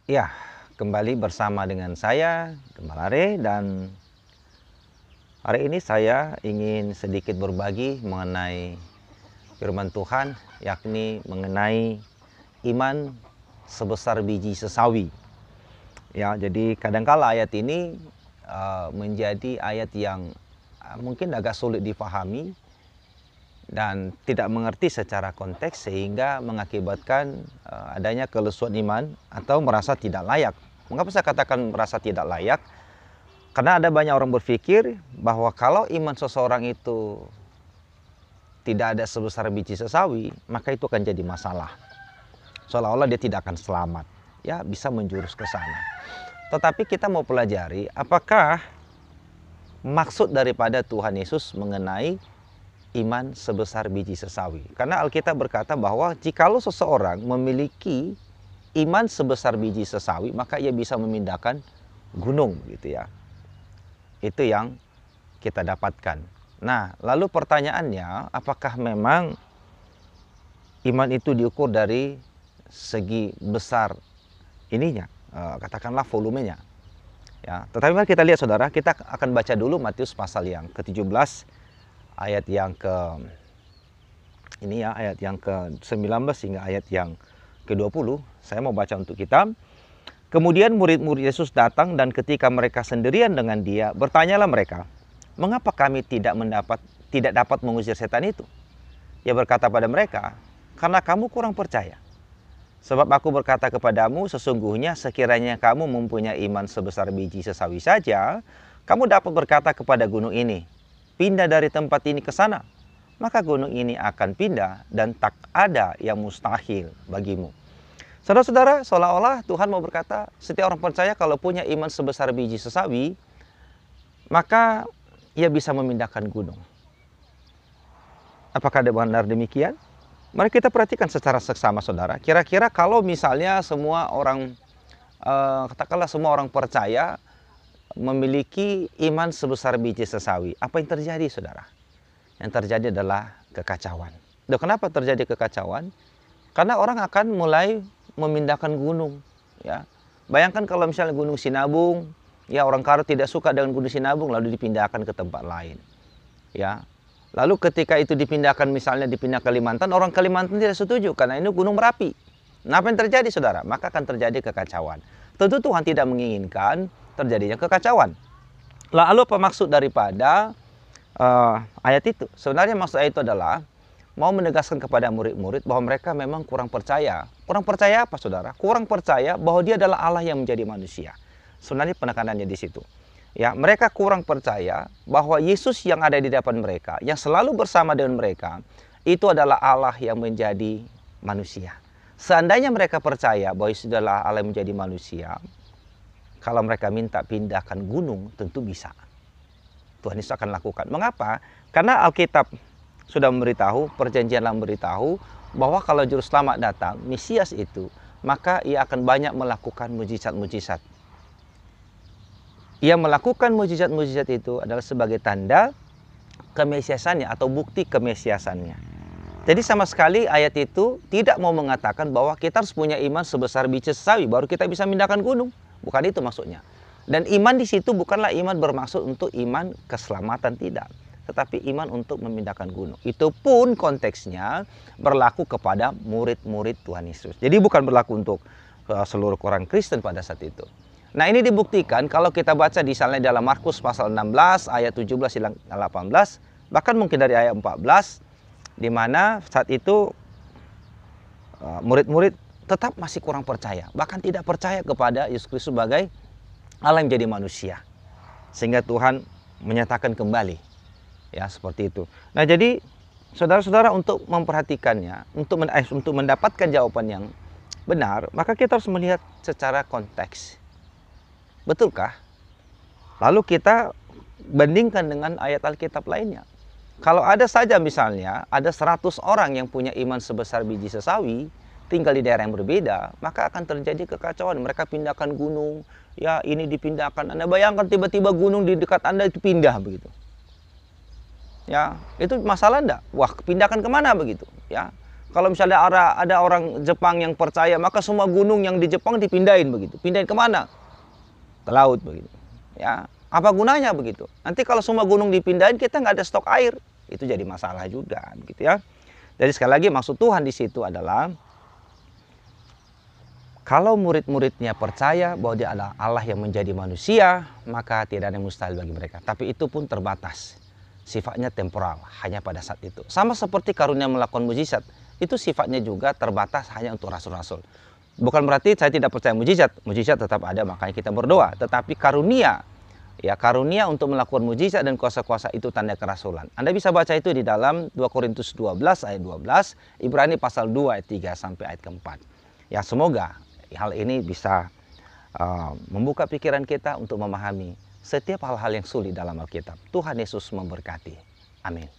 Ya, kembali bersama dengan saya, Gembala Are, dan hari ini saya ingin sedikit berbagi mengenai firman Tuhan, yakni mengenai iman sebesar biji sesawi. Ya, jadi kadangkala ayat ini menjadi ayat yang mungkin agak sulit dipahami dan tidak mengerti secara konteks sehingga mengakibatkan adanya kelesuan iman atau merasa tidak layak. Mengapa saya katakan merasa tidak layak? Karena ada banyak orang berpikir bahwa kalau iman seseorang itu tidak ada sebesar biji sesawi, maka itu akan jadi masalah. Seolah-olah dia tidak akan selamat, ya bisa menjurus ke sana. Tetapi kita mau pelajari apakah maksud daripada Tuhan Yesus mengenai iman sebesar biji sesawi. Karena Alkitab berkata bahwa jikalau seseorang memiliki iman sebesar biji sesawi, maka ia bisa memindahkan gunung, gitu ya. Itu yang kita dapatkan. Nah, lalu pertanyaannya, apakah memang iman itu diukur dari segi besar ininya, katakanlah volumenya. Ya, tetapi mari kita lihat saudara, kita akan baca dulu Matius pasal yang ke-17 ayat yang ayat yang ke-19 hingga ayat yang ke-20. Saya mau baca untuk kita. Kemudian murid-murid Yesus datang, dan ketika mereka sendirian dengan dia, bertanyalah mereka, "Mengapa kami tidak dapat mengusir setan itu?" Ia berkata pada mereka, "Karena kamu kurang percaya. Sebab aku berkata kepadamu, sesungguhnya sekiranya kamu mempunyai iman sebesar biji sesawi saja, kamu dapat berkata kepada gunung ini, 'Pindah dari tempat ini ke sana,' maka gunung ini akan pindah dan tak ada yang mustahil bagimu." Saudara-saudara, seolah-olah Tuhan mau berkata, setiap orang percaya kalau punya iman sebesar biji sesawi, maka ia bisa memindahkan gunung. Apakah benar demikian? Mari kita perhatikan secara seksama, saudara. Kira-kira kalau misalnya semua orang, katakanlah semua orang percaya memiliki iman sebesar biji sesawi, apa yang terjadi, saudara? Yang terjadi adalah kekacauan. Dan kenapa terjadi kekacauan? Karena orang akan mulai memindahkan gunung. Ya, bayangkan kalau misalnya Gunung Sinabung, ya orang Karo tidak suka dengan Gunung Sinabung, lalu dipindahkan ke tempat lain. Ya, lalu ketika itu dipindahkan, misalnya dipindah ke Kalimantan, orang Kalimantan tidak setuju karena ini Gunung Merapi. Nah, apa yang terjadi, saudara? Maka akan terjadi kekacauan. Tentu Tuhan tidak menginginkan terjadinya kekacauan. Lalu apa maksud daripada ayat itu? Sebenarnya maksud ayat itu adalah mau menegaskan kepada murid-murid bahwa mereka memang kurang percaya. Kurang percaya apa, saudara? Kurang percaya bahwa dia adalah Allah yang menjadi manusia. Sebenarnya penekanannya di situ. Ya, mereka kurang percaya bahwa Yesus yang ada di depan mereka, yang selalu bersama dengan mereka, itu adalah Allah yang menjadi manusia. Seandainya mereka percaya bahwa Yesus adalah Allah yang menjadi manusia, kalau mereka minta pindahkan gunung, tentu bisa. Tuhan Yesus akan lakukan. Mengapa? Karena Alkitab sudah memberitahu, perjanjian lama memberitahu bahwa kalau juru selamat datang, Mesias itu, maka ia akan banyak melakukan mujizat-mujizat. Ia melakukan mujizat-mujizat itu adalah sebagai tanda kemesiasannya atau bukti kemesiasannya. Jadi sama sekali ayat itu tidak mau mengatakan bahwa kita harus punya iman sebesar biji sesawi baru kita bisa memindahkan gunung. Bukan itu maksudnya. Dan iman di situ bukanlah iman bermaksud untuk iman keselamatan, tidak. Tetapi iman untuk memindahkan gunung. Itu pun konteksnya berlaku kepada murid-murid Tuhan Yesus. Jadi bukan berlaku untuk seluruh orang Kristen pada saat itu. Nah, ini dibuktikan kalau kita baca misalnya dalam Markus pasal 16 ayat 17 hingga 18, bahkan mungkin dari ayat 14, di mana saat itu murid-murid tetap masih kurang percaya, bahkan tidak percaya kepada Yesus Kristus sebagai Allah yang menjadi manusia. Sehingga Tuhan menyatakan kembali. Ya, seperti itu. Nah, jadi saudara-saudara, untuk memperhatikannya, untuk mendapatkan jawaban yang benar, maka kita harus melihat secara konteks. Betulkah? Lalu kita bandingkan dengan ayat Alkitab lainnya. Kalau ada saja misalnya ada 100 orang yang punya iman sebesar biji sesawi, tinggal di daerah yang berbeda, maka akan terjadi kekacauan. Mereka pindahkan gunung, ya ini dipindahkan. Anda bayangkan tiba-tiba gunung di dekat Anda itu pindah begitu. Ya, itu masalah enggak? Wah, pindahkan kemana begitu? Ya, Kalau misalnya ada orang Jepang yang percaya, maka semua gunung yang di Jepang dipindahin begitu. Pindahin kemana? Ke laut begitu. Ya, apa gunanya begitu? Nanti kalau semua gunung dipindahin, kita nggak ada stok air. Itu jadi masalah juga, gitu ya. Jadi sekali lagi maksud Tuhan di situ adalah kalau murid-muridnya percaya bahwa dia adalah Allah yang menjadi manusia, maka tidak ada yang mustahil bagi mereka. Tapi itu pun terbatas. Sifatnya temporal, hanya pada saat itu. Sama seperti karunia melakukan mujizat. Itu sifatnya juga terbatas hanya untuk rasul-rasul. Bukan berarti saya tidak percaya mujizat. Mujizat tetap ada, makanya kita berdoa. Tetapi karunia, ya karunia untuk melakukan mujizat dan kuasa-kuasa itu tanda kerasulan. Anda bisa baca itu di dalam 2 Korintus 12 ayat 12, Ibrani pasal 2 ayat 3 sampai ayat keempat. Ya semoga hal ini bisa membuka pikiran kita untuk memahami setiap hal-hal yang sulit dalam Alkitab. Tuhan Yesus memberkati. Amin.